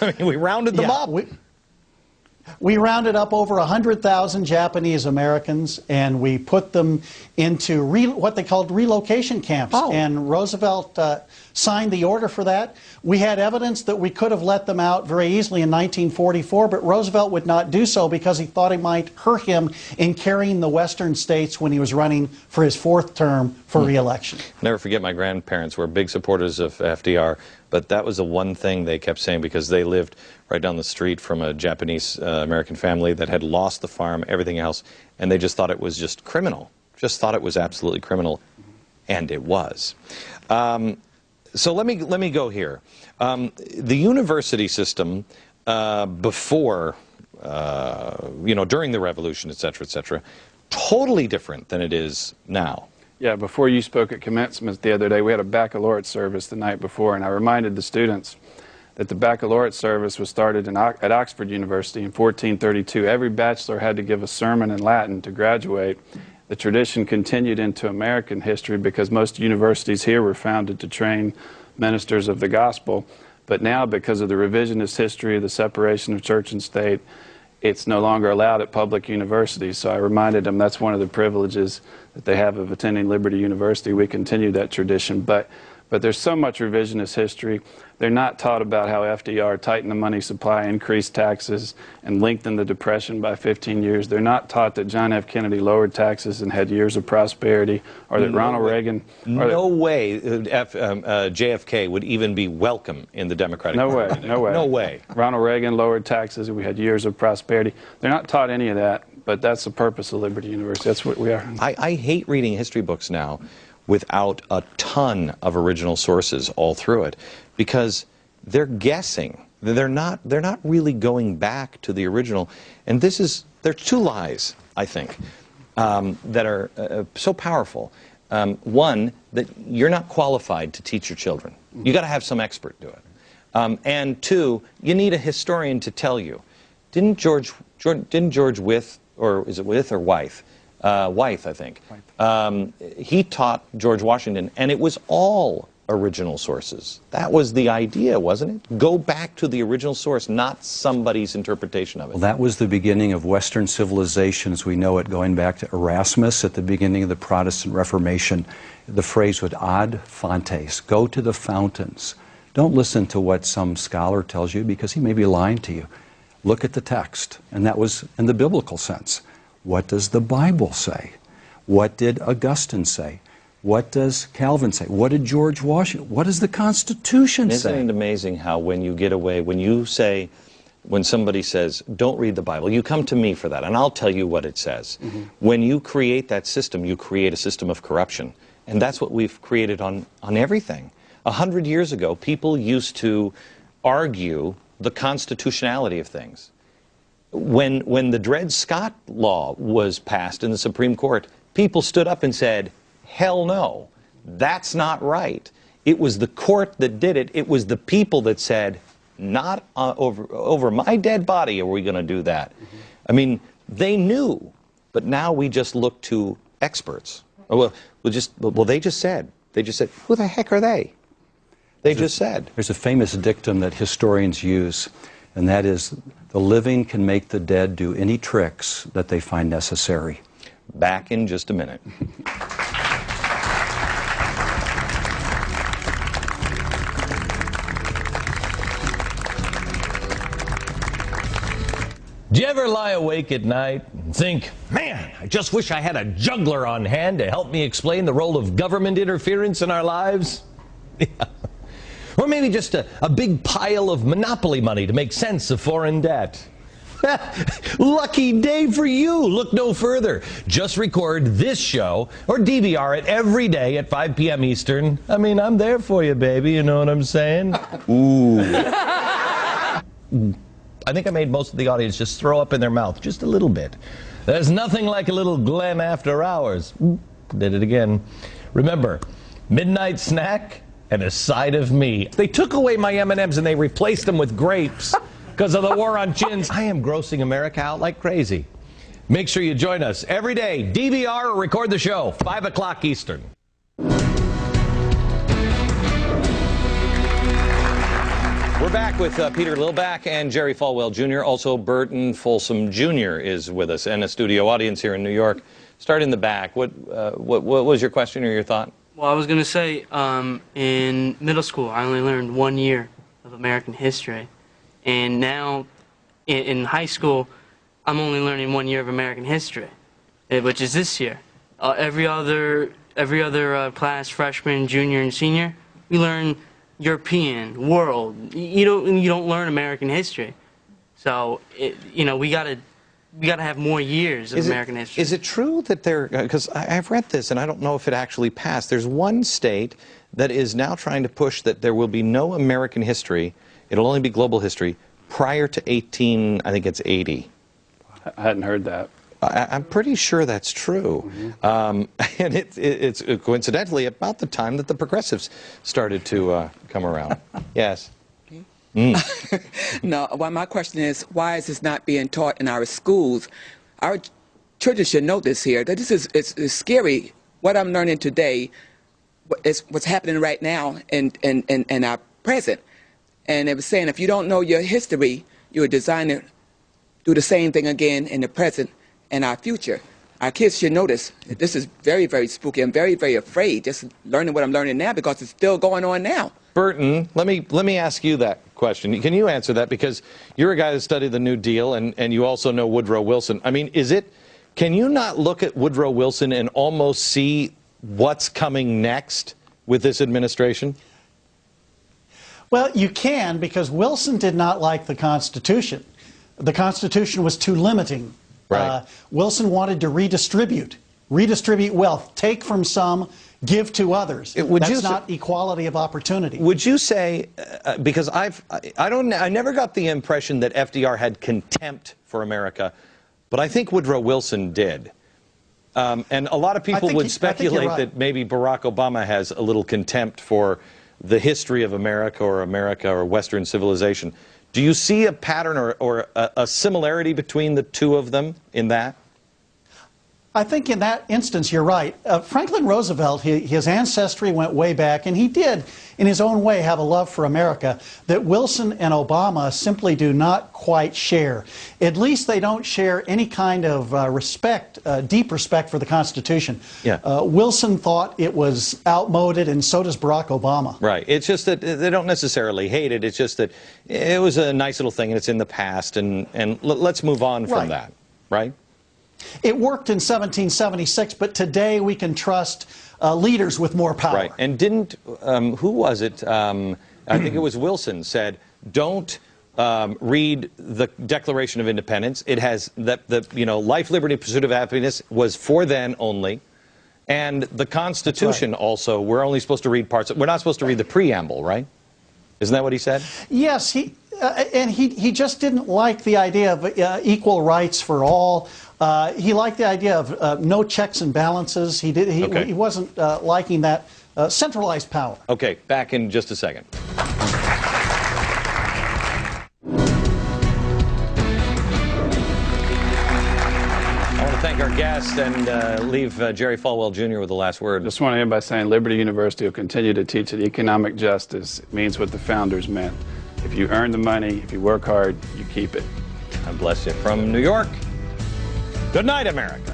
I mean, we rounded them up. We rounded up over 100,000 Japanese Americans, and we put them into what they called relocation camps. Oh. And Roosevelt signed the order for that. We had evidence that we could have let them out very easily in 1944, but Roosevelt would not do so because he thought it might hurt him in carrying the western states when he was running for his 4th term for re-election. Never forget, my grandparents were big supporters of FDR, but that was the one thing they kept saying, because they lived right down the street from a Japanese American family that had lost the farm, everything else, and they just thought it was just criminal. Just thought it was absolutely criminal, and it was. So let me go here. The university system before, during the Revolution, et cetera, totally different than it is now. Yeah, before you spoke at commencement the other day, we had a baccalaureate service the night before, and I reminded the students that the baccalaureate service was started at Oxford University in 1432. Every bachelor had to give a sermon in Latin to graduate. The tradition continued into American history because most universities here were founded to train ministers of the gospel. But now, because of the revisionist history, the separation of church and state, it's no longer allowed at public universities. So I reminded them that's one of the privileges that they have of attending Liberty University. We continue that tradition. But there's so much revisionist history. They're not taught about how FDR tightened the money supply, increased taxes, and lengthened the Depression by 15 years. They're not taught that John F. Kennedy lowered taxes and had years of prosperity, or that Ronald Reagan... No way JFK would even be welcome in the Democratic Party. No way. No way. Ronald Reagan lowered taxes, and we had years of prosperity. They're not taught any of that, but that's the purpose of Liberty University. That's what we are. I hate reading history books now without a ton of original sources all through it, because they're guessing. They're not really going back to the original. And there are 2 lies, I think, that are so powerful. One, that you're not qualified to teach your children. You got to have some expert do it. And 2, you need a historian to tell you. Didn't George Wythe, or is it Wythe or Wythe? Wythe, I think. He taught George Washington, and it was all original sources. That was the idea, wasn't it? Go back to the original source, not somebody's interpretation of it. Well, that was the beginning of Western civilization as we know it, going back to Erasmus at the beginning of the Protestant Reformation. The phrase was ad fontes, go to the fountains. Don't listen to what some scholar tells you, because he may be lying to you. Look at the text, and that was in the biblical sense. What does the Bible say? What did Augustine say? What does Calvin say? What did George Washington? What does the Constitution say? Isn't it amazing how when you get away, when somebody says, don't read the Bible, you come to me for that, and I'll tell you what it says. When you create that system, you create a system of corruption. And that's what we've created on everything. 100 years ago, people used to argue the constitutionality of things. When the Dred Scott law was passed in the Supreme Court, people stood up and said, hell no, that's not right. It was the court that did it. It was the people that said, not over my dead body are we going to do that. I mean, they knew, but now we just look to experts. Well, they just said, who the heck are they? They just said. There's a famous dictum that historians use, and that is, the living can make the dead do any tricks that they find necessary. Back in just a minute. Do you ever lie awake at night and think, man, I just wish I had a juggler on hand to help me explain the role of government interference in our lives? Yeah. Or maybe just a big pile of monopoly money to make sense of foreign debt. Lucky day for you. Look no further. Just record this show or DVR it every day at 5 p.m. Eastern. I mean, I'm there for you, baby. You know what I'm saying? Ooh. I think I made most of the audience just throw up in their mouth just a little bit. There's nothing like a little Glenn after hours. Did it again. Remember, midnight snack and a side of me. They took away my M&Ms and they replaced them with grapes because of the war on chins. I am grossing America out like crazy. Make sure you join us every day. DVR or record the show, 5 o'clock Eastern. We're We're back with Peter Lilback and Jerry Falwell Jr. Also, Burton Folsom Jr. is with us, and a studio audience here in New York. Start in the back. What was your question or your thought? Well, I was going to say, in middle school, I only learned 1 year of American history. And now, in high school, I'm only learning 1 year of American history, which is this year. Every other class, freshman, junior, and senior, we learn European, world. You don't learn American history. So, we gotta have more years of American history. Is it true that because I've read this and I don't know if it actually passed, there's one state that is now trying to push that there will be no American history, it'll only be global history, prior to I think it's 80. I hadn't heard that. I'm pretty sure that's true. And it's coincidentally about the time that the progressives started to come around. Yes. No, well, my question is, why is this not being taught in our schools? Our children should know this here, that this is it's scary. What I'm learning today is what's happening right now in our present. And it was saying, if you don't know your history, you're designed to do the same thing again in the present and our future. Our kids should know this. This is very, very spooky. I'm very, very afraid just learning what I'm learning now because it's still going on now. Burton, let me ask you that question. Can you answer that? Because you're a guy that studied the New Deal, and you also know Woodrow Wilson. I mean, can you not look at Woodrow Wilson and almost see what's coming next with this administration? Well, you can, because Wilson did not like the Constitution. The Constitution was too limiting. Right. Wilson wanted to redistribute wealth, take from some, give to others. That's not equality of opportunity. Would you say, because I never got the impression that FDR had contempt for America, but I think Woodrow Wilson did. And a lot of people would speculate that maybe Barack Obama has a little contempt for the history of America or Western civilization. Do you see a pattern or a similarity between the two of them in that? I think in that instance, you're right. Franklin Roosevelt, his ancestry went way back, and he did, in his own way, have a love for America that Wilson and Obama simply do not quite share. At least they don't share any kind of respect, deep respect for the Constitution. Yeah. Wilson thought it was outmoded, and so does Barack Obama. Right. It's just that they don't necessarily hate it. It's just that it was a nice little thing, and it's in the past, and let's move on from that, right? It worked in 1776, but today we can trust leaders with more power. Right. And didn't, who was it? I think it was Wilson said, don't read the Declaration of Independence. It has life, liberty, pursuit of happiness was for then only. And the Constitution also, we're only supposed to read parts. We're not supposed to read the preamble, right? Isn't that what he said? Yes, and he just didn't like the idea of equal rights for all. He liked the idea of no checks and balances. He wasn't liking that centralized power. Okay, back in just a second. I want to thank our guest and leave Jerry Falwell Jr. with the last word. Just want to end by saying Liberty University will continue to teach that economic justice means what the founders meant. If you earn the money, if you work hard, you keep it. God bless you. From New York, good night, America.